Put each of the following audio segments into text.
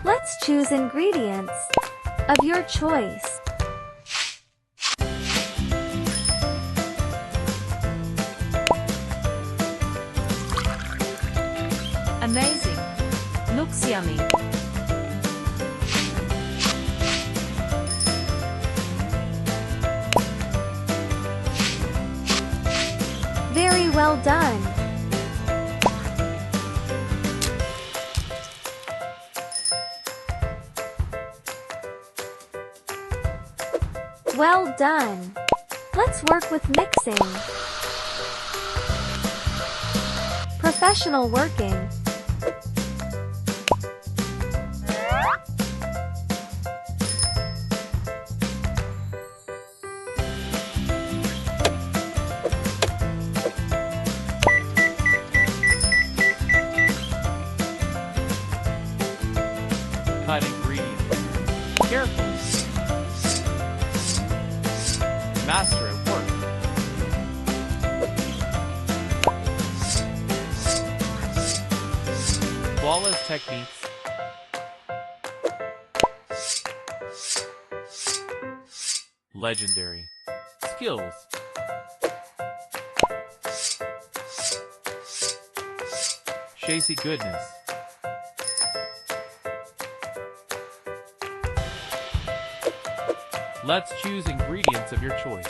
Let's choose ingredients of your choice. Amazing. Looks yummy. Very well done. Well done. Let's work with mixing. Professional working. Cut ingredients carefully. Master at work. Flawless techniques. Legendary skills. Chasey goodness. Let's choose ingredients of your choice.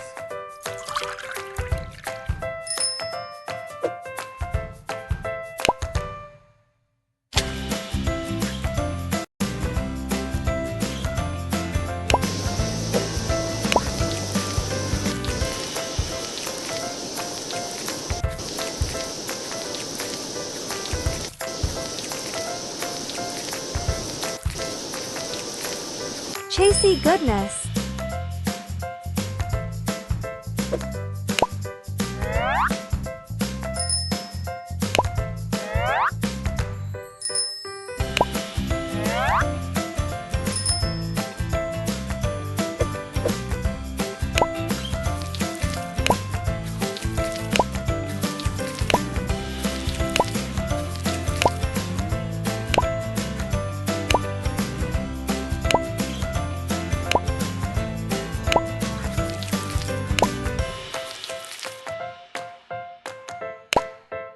Chasey goodness.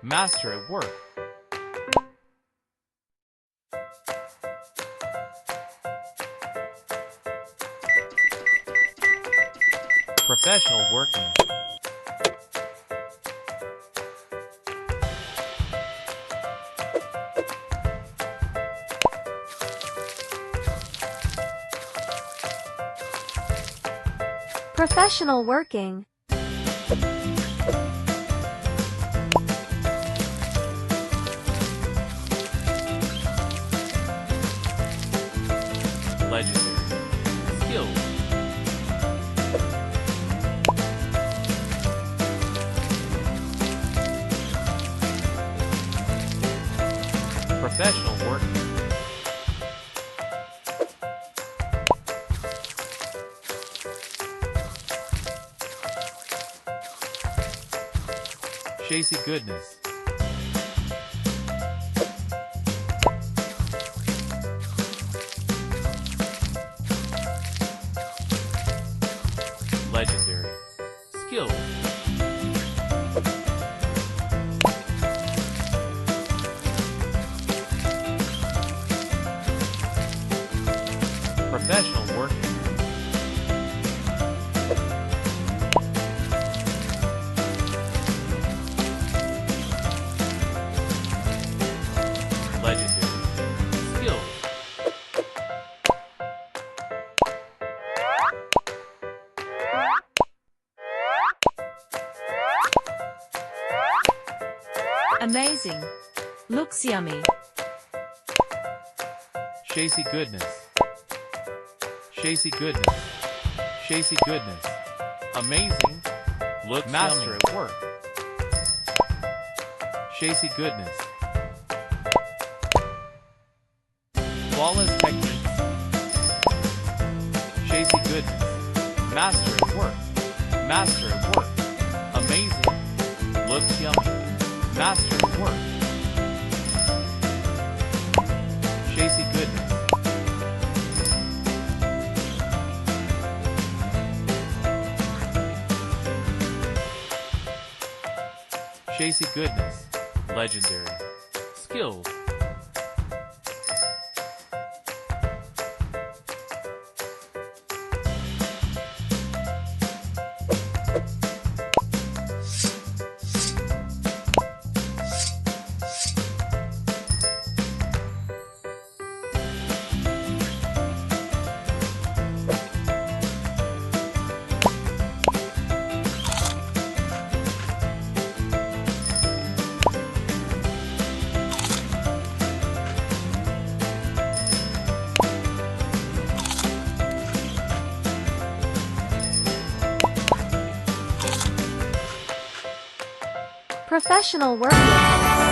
Master at work. Professional working. Professional working. Legendary skills. Professional working. Chasey goodness. Legendary skills. Professional working. Legendary skills. Amazing. Looks yummy. Chasey goodness. Chasey goodness. Chasey goodness. Amazing. Look master yummy. at work. Chasey goodness. Flawless techniques. Chasey goodness. Master at work. Master at work. Amazing. Looks yummy. Master at work. Chasey goodness. Chasey goodness. Legendary. Skills. Professional work ethic.